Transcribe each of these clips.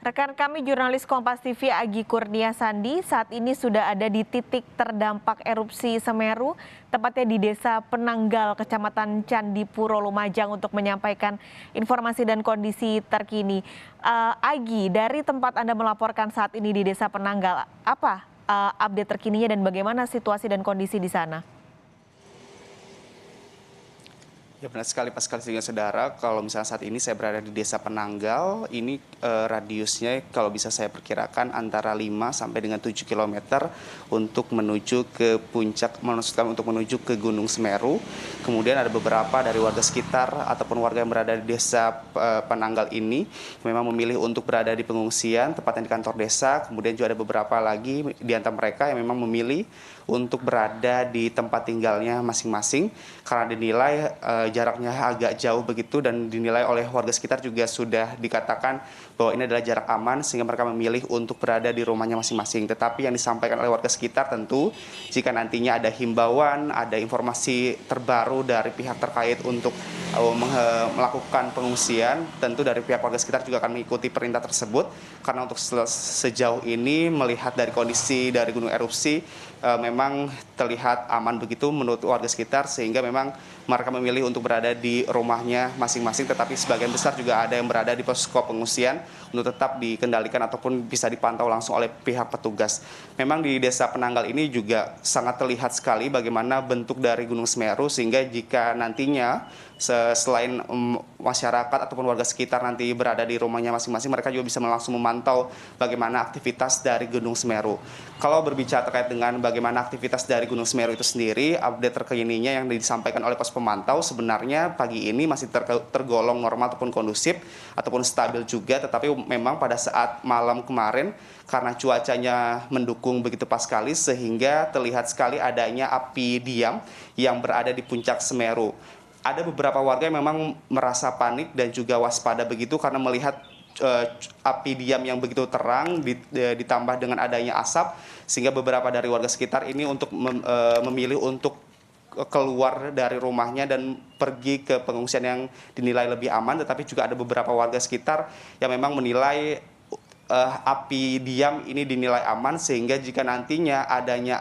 Rekan kami jurnalis Kompas TV Agi Kurnia Sandi saat ini sudah ada di titik terdampak erupsi Semeru, tepatnya di Desa Penanggal, Kecamatan Candipuro, Lumajang untuk menyampaikan informasi dan kondisi terkini. Agi, dari tempat Anda melaporkan saat ini di Desa Penanggal, apa update terkininya dan bagaimana situasi dan kondisi di sana? Ya benar sekali Pascal dengan saudara, kalau misalnya saat ini saya berada di Desa Penanggal, ini radiusnya kalau bisa saya perkirakan antara 5 sampai dengan 7 kilometer untuk menuju ke puncak, maksudnya untuk menuju ke Gunung Semeru. Kemudian ada beberapa dari warga sekitar ataupun warga yang berada di Desa Penanggal ini memang memilih untuk berada di pengungsian, tepatnya di kantor desa. Kemudian juga ada beberapa lagi di antara mereka yang memang memilih untuk berada di tempat tinggalnya masing-masing karena dinilai jaraknya agak jauh begitu dan dinilai oleh warga sekitar juga sudah dikatakan bahwa ini adalah jarak aman sehingga mereka memilih untuk berada di rumahnya masing-masing. Tetapi yang disampaikan oleh warga sekitar tentu jika nantinya ada himbauan, ada informasi terbaru dari pihak terkait untuk melakukan pengungsian, tentu dari pihak warga sekitar juga akan mengikuti perintah tersebut karena untuk sejauh ini melihat dari kondisi dari gunung erupsi memang terlihat aman begitu menurut warga sekitar sehingga memang mereka memilih untuk berada di rumahnya masing-masing, tetapi sebagian besar juga ada yang berada di posko pengungsian untuk tetap dikendalikan ataupun bisa dipantau langsung oleh pihak petugas. Memang di Desa Penanggal ini juga sangat terlihat sekali bagaimana bentuk dari Gunung Semeru sehingga jika nantinya selain masyarakat ataupun warga sekitar nanti berada di rumahnya masing-masing, mereka juga bisa langsung memantau bagaimana aktivitas dari Gunung Semeru. Kalau berbicara terkait dengan bagaimana aktivitas dari Gunung Semeru itu sendiri, update terkininya yang disampaikan oleh pos pemantau sebenarnya pagi ini masih tergolong normal ataupun kondusif ataupun stabil juga, tetapi memang pada saat malam kemarin karena cuacanya mendukung begitu pas sekali sehingga terlihat sekali adanya api diam yang berada di puncak Semeru. Ada beberapa warga yang memang merasa panik dan juga waspada begitu karena melihat api diam yang begitu terang ditambah dengan adanya asap sehingga beberapa dari warga sekitar ini untuk memilih untuk keluar dari rumahnya dan pergi ke pengungsian yang dinilai lebih aman, tetapi juga ada beberapa warga sekitar yang memang menilai api diam ini dinilai aman sehingga jika nantinya adanya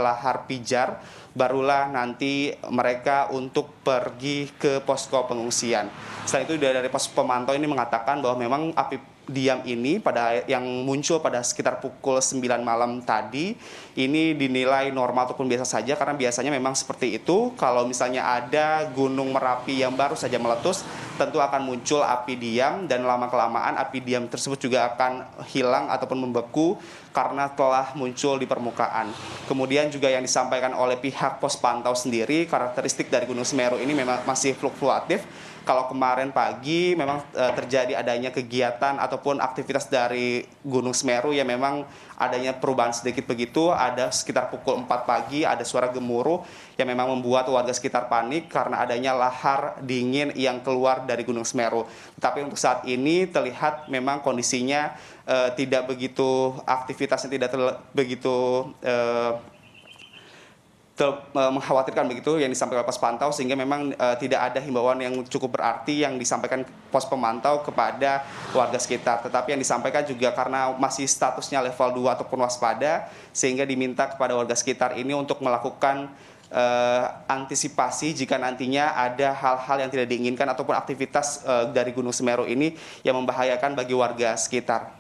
lahar pijar barulah nanti mereka untuk pergi ke posko pengungsian. Selain itu dari pos pemantau ini mengatakan bahwa memang api diam ini yang muncul pada sekitar pukul 9 malam tadi ini dinilai normal ataupun biasa saja karena biasanya memang seperti itu. Kalau misalnya ada gunung Merapi yang baru saja meletus tentu akan muncul api diam dan lama-kelamaan api diam tersebut juga akan hilang ataupun membeku karena telah muncul di permukaan. Kemudian juga yang disampaikan oleh pihak pos pantau sendiri, karakteristik dari Gunung Semeru ini memang masih fluktuatif. Kalau kemarin pagi memang terjadi adanya kegiatan ataupun aktivitas dari Gunung Semeru yang memang adanya perubahan sedikit begitu, ada sekitar pukul 4 pagi ada suara gemuruh yang memang membuat warga sekitar panik karena adanya lahar dingin yang keluar dari Gunung Semeru. Tapi untuk saat ini terlihat memang kondisinya tidak begitu, aktivitasnya tidak begitu mengkhawatirkan begitu yang disampaikan pos pantau sehingga memang tidak ada himbauan yang cukup berarti yang disampaikan pos pemantau kepada warga sekitar. Tetapi yang disampaikan juga karena masih statusnya level 2 ataupun waspada sehingga diminta kepada warga sekitar ini untuk melakukan antisipasi jika nantinya ada hal-hal yang tidak diinginkan ataupun aktivitas dari Gunung Semeru ini yang membahayakan bagi warga sekitar.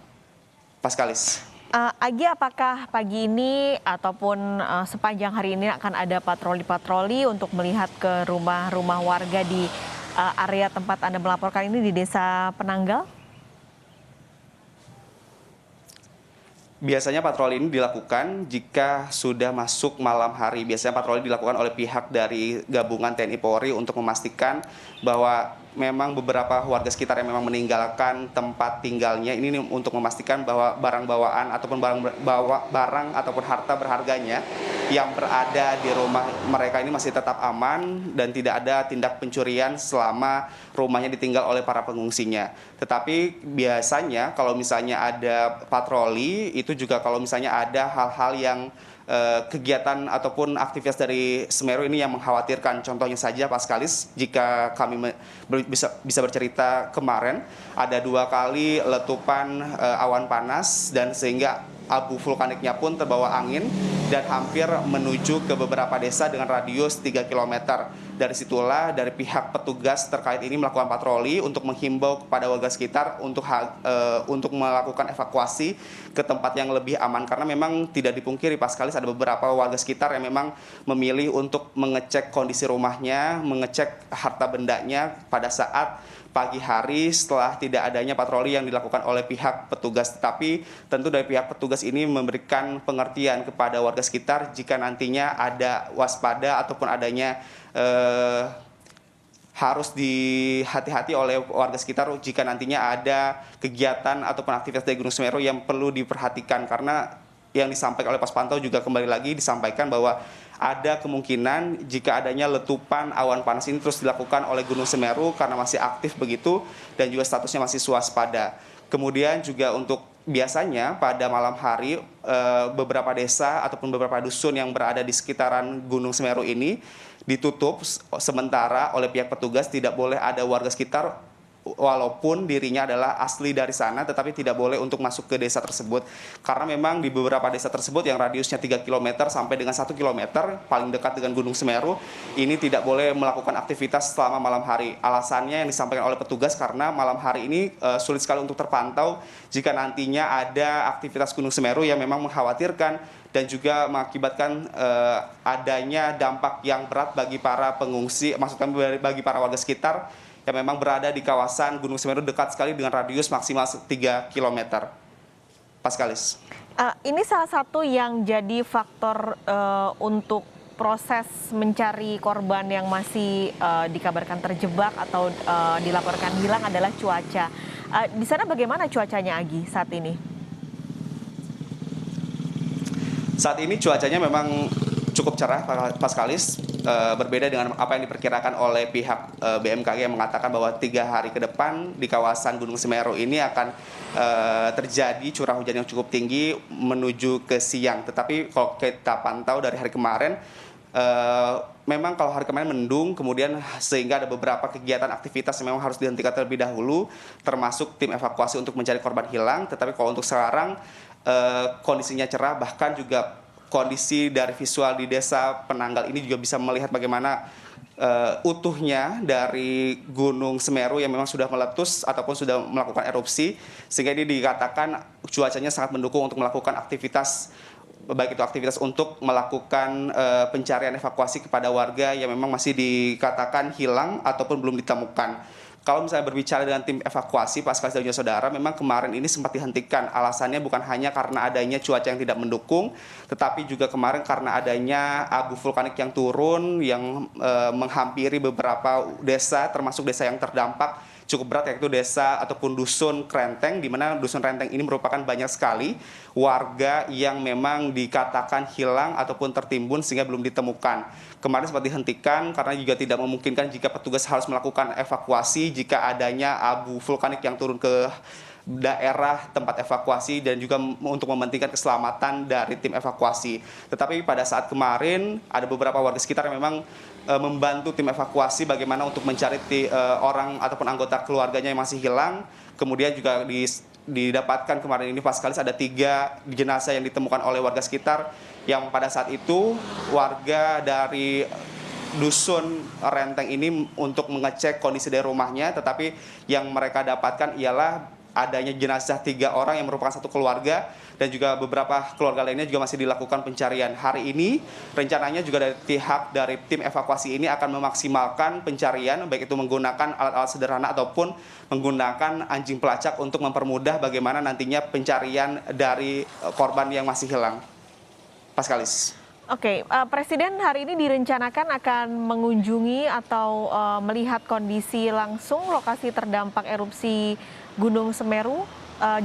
Paskalis. Agi, apakah pagi ini ataupun sepanjang hari ini akan ada patroli-patroli untuk melihat ke rumah-rumah warga di area tempat Anda melaporkan ini di Desa Penanggal? Biasanya patroli ini dilakukan jika sudah masuk malam hari. Biasanya patroli dilakukan oleh pihak dari gabungan TNI Polri untuk memastikan bahwa memang beberapa warga sekitar yang memang meninggalkan tempat tinggalnya ini untuk memastikan bahwa barang bawaan ataupun barang ataupun harta berharganya yang berada di rumah mereka ini masih tetap aman dan tidak ada tindak pencurian selama rumahnya ditinggal oleh para pengungsinya. Tetapi biasanya kalau misalnya ada patroli itu juga kalau misalnya ada hal-hal yang kegiatan ataupun aktivitas dari Semeru ini yang mengkhawatirkan. Contohnya saja Pak Skalis, jika kami bisa bercerita kemarin, ada 2 kali letupan awan panas dan sehingga abu vulkaniknya pun terbawa angin dan hampir menuju ke beberapa desa dengan radius 3 km. Dari situlah dari pihak petugas terkait ini melakukan patroli untuk menghimbau kepada warga sekitar untuk melakukan evakuasi ke tempat yang lebih aman. Karena memang tidak dipungkiri Pak Skalis, ada beberapa warga sekitar yang memang memilih untuk mengecek kondisi rumahnya, mengecek harta bendanya pada saat pagi hari setelah tidak adanya patroli yang dilakukan oleh pihak petugas. Tetapi tentu dari pihak petugas ini memberikan pengertian kepada warga sekitar jika nantinya ada waspada ataupun adanya harus dihati-hati oleh warga sekitar jika nantinya ada kegiatan ataupun aktivitas dari Gunung Semeru yang perlu diperhatikan. Karena yang disampaikan oleh Pos Pantau juga kembali lagi disampaikan bahwa ada kemungkinan jika adanya letupan awan panas ini terus dilakukan oleh Gunung Semeru karena masih aktif begitu dan juga statusnya masih waspada. Kemudian juga untuk biasanya pada malam hari beberapa desa ataupun beberapa dusun yang berada di sekitaran Gunung Semeru ini ditutup sementara oleh pihak petugas, tidak boleh ada warga sekitar walaupun dirinya adalah asli dari sana, tetapi tidak boleh untuk masuk ke desa tersebut. Karena memang di beberapa desa tersebut yang radiusnya 3 km sampai dengan 1 km, paling dekat dengan Gunung Semeru, ini tidak boleh melakukan aktivitas selama malam hari. Alasannya yang disampaikan oleh petugas karena malam hari ini sulit sekali untuk terpantau jika nantinya ada aktivitas Gunung Semeru yang memang mengkhawatirkan dan juga mengakibatkan adanya dampak yang berat bagi para pengungsi, maksudnya bagi para warga sekitar yang memang berada di kawasan Gunung Semeru dekat sekali dengan radius maksimal 3 km. Pak Skalis. Ini salah satu yang jadi faktor untuk proses mencari korban yang masih dikabarkan terjebak atau dilaporkan hilang adalah cuaca. Di sana bagaimana cuacanya, Agi, saat ini? Saat ini cuacanya memang cukup cerah, Pak Skalis. Berbeda dengan apa yang diperkirakan oleh pihak BMKG yang mengatakan bahwa 3 hari ke depan di kawasan Gunung Semeru ini akan terjadi curah hujan yang cukup tinggi menuju ke siang. Tetapi kalau kita pantau dari hari kemarin, memang kalau hari kemarin mendung, kemudian sehingga ada beberapa kegiatan aktivitas yang memang harus dihentikan terlebih dahulu, termasuk tim evakuasi untuk mencari korban hilang. Tetapi kalau untuk sekarang kondisinya cerah, bahkan juga kondisi dari visual di desa Penanggal ini juga bisa melihat bagaimana utuhnya dari Gunung Semeru yang memang sudah meletus ataupun sudah melakukan erupsi, sehingga ini dikatakan cuacanya sangat mendukung untuk melakukan aktivitas, baik itu aktivitas untuk melakukan pencarian evakuasi kepada warga yang memang masih dikatakan hilang ataupun belum ditemukan. Kalau misalnya berbicara dengan tim evakuasi, Pak Skalis dan juga saudara, memang kemarin ini sempat dihentikan. Alasannya bukan hanya karena adanya cuaca yang tidak mendukung, tetapi juga kemarin karena adanya abu vulkanik yang turun, yang menghampiri beberapa desa, termasuk desa yang terdampak cukup berat, yaitu desa ataupun dusun Krenteng, di mana dusun Krenteng ini merupakan banyak sekali warga yang memang dikatakan hilang ataupun tertimbun sehingga belum ditemukan. Kemarin sempat dihentikan karena juga tidak memungkinkan jika petugas harus melakukan evakuasi jika adanya abu vulkanik yang turun ke daerah tempat evakuasi dan juga untuk mementingkan keselamatan dari tim evakuasi. Tetapi pada saat kemarin ada beberapa warga sekitar yang memang membantu tim evakuasi bagaimana untuk mencari orang ataupun anggota keluarganya yang masih hilang. Kemudian juga didapatkan kemarin ini Pak Skalis ada 3 jenazah yang ditemukan oleh warga sekitar yang pada saat itu warga dari dusun Renteng ini untuk mengecek kondisi dari rumahnya, tetapi yang mereka dapatkan ialah adanya jenazah 3 orang yang merupakan satu keluarga dan juga beberapa keluarga lainnya juga masih dilakukan pencarian. Hari ini rencananya juga dari tim evakuasi ini akan memaksimalkan pencarian, baik itu menggunakan alat-alat sederhana ataupun menggunakan anjing pelacak untuk mempermudah bagaimana nantinya pencarian dari korban yang masih hilang. Pak Skalis. Oke, Presiden hari ini direncanakan akan mengunjungi atau melihat kondisi langsung lokasi terdampak erupsi Gunung Semeru.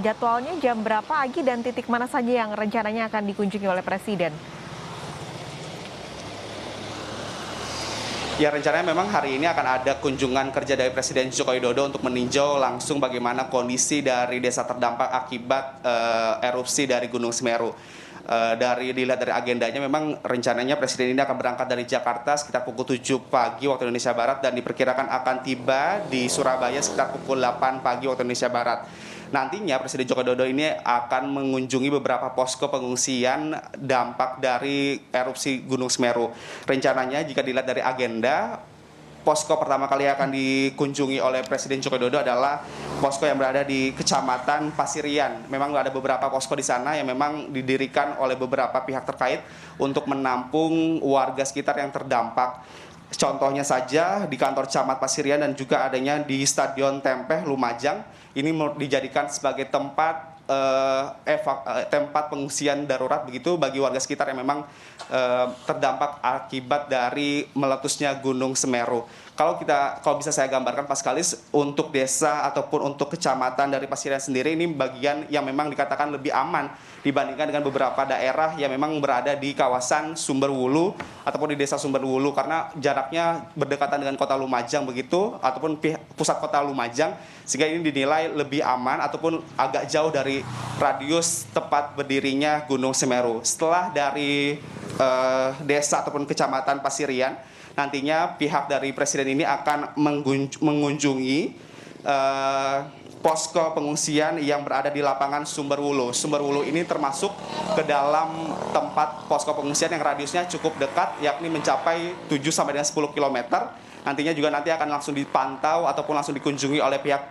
Jadwalnya jam berapa, Agi, dan titik mana saja yang rencananya akan dikunjungi oleh Presiden? Ya, rencananya memang hari ini akan ada kunjungan kerja dari Presiden Joko Widodo untuk meninjau langsung bagaimana kondisi dari desa terdampak akibat erupsi dari Gunung Semeru. Dilihat dari agendanya, memang rencananya Presiden ini akan berangkat dari Jakarta sekitar pukul 7 pagi waktu Indonesia Barat dan diperkirakan akan tiba di Surabaya sekitar pukul 8 pagi waktu Indonesia Barat. Nantinya Presiden Joko Widodo ini akan mengunjungi beberapa posko pengungsian dampak dari erupsi Gunung Semeru. Rencananya jika dilihat dari agenda, posko pertama kali akan dikunjungi oleh Presiden Joko Widodo adalah posko yang berada di Kecamatan Pasirian. Memang ada beberapa posko di sana yang memang didirikan oleh beberapa pihak terkait untuk menampung warga sekitar yang terdampak. Contohnya saja di kantor Camat Pasirian dan juga adanya di Stadion Tempeh Lumajang. Ini dijadikan sebagai tempat tempat pengungsian darurat begitu bagi warga sekitar yang memang terdampak akibat dari meletusnya Gunung Semeru. Kalau bisa saya gambarkan Pak Skalis, untuk desa ataupun untuk kecamatan dari Pasirian sendiri ini bagian yang memang dikatakan lebih aman dibandingkan dengan beberapa daerah yang memang berada di kawasan Sumberwulu ataupun di desa Sumberwulu, karena jaraknya berdekatan dengan kota Lumajang begitu ataupun pusat kota Lumajang, sehingga ini dinilai lebih aman ataupun agak jauh dari radius tempat berdirinya Gunung Semeru. Setelah dari desa ataupun kecamatan Pasirian, nantinya pihak dari Presiden ini akan mengunjungi posko pengungsian yang berada di lapangan Sumberwulu. Sumberwulu ini termasuk ke dalam tempat posko pengungsian yang radiusnya cukup dekat, yakni mencapai 7 sampai dengan 10 km. Nantinya juga akan langsung dipantau ataupun langsung dikunjungi oleh pihak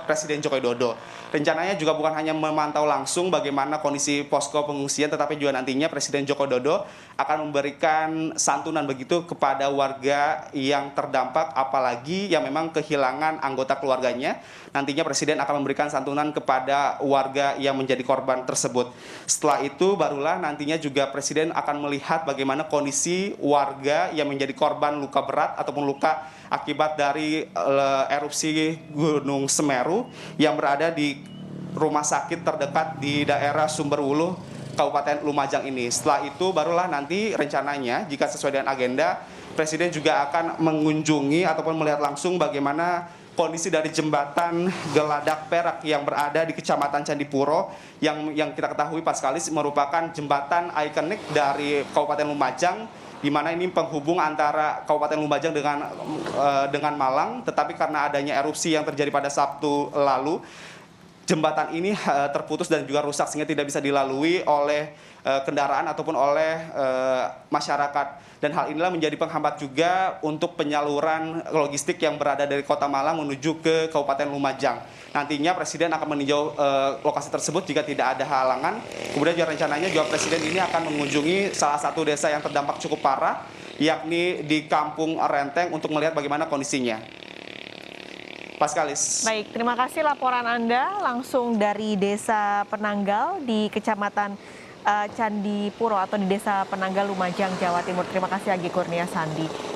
Presiden Joko Widodo. Rencananya juga bukan hanya memantau langsung bagaimana kondisi posko pengungsian, tetapi juga nantinya Presiden Joko Widodo akan memberikan santunan begitu kepada warga yang terdampak, apalagi yang memang kehilangan anggota keluarganya. Nantinya Presiden akan memberikan santunan kepada warga yang menjadi korban tersebut. Setelah itu barulah nantinya juga Presiden akan melihat bagaimana kondisi warga yang menjadi korban luka berat ataupun luka akibat dari erupsi Gunung Semeru yang berada di rumah sakit terdekat di daerah Sumberwulu, Kabupaten Lumajang ini. Setelah itu barulah nanti rencananya jika sesuai dengan agenda, Presiden juga akan mengunjungi ataupun melihat langsung bagaimana kondisi dari jembatan Geladak Perak yang berada di Kecamatan Candipuro yang kita ketahui Pak Skalis merupakan jembatan ikonik dari Kabupaten Lumajang, di mana ini penghubung antara Kabupaten Lumajang dengan Malang, tetapi karena adanya erupsi yang terjadi pada Sabtu lalu, jembatan ini terputus dan juga rusak sehingga tidak bisa dilalui oleh kendaraan ataupun oleh masyarakat. Dan hal inilah menjadi penghambat juga untuk penyaluran logistik yang berada dari Kota Malang menuju ke Kabupaten Lumajang. Nantinya Presiden akan meninjau lokasi tersebut jika tidak ada halangan. Kemudian juga rencananya juga Presiden ini akan mengunjungi salah satu desa yang terdampak cukup parah, yakni di Kampung Renteng, untuk melihat bagaimana kondisinya. Pak Skalis. Baik, terima kasih laporan Anda langsung dari Desa Penanggal di Kecamatan Candipuro atau di Desa Penanggal, Lumajang, Jawa Timur. Terima kasih Agi Kurnia Sandi.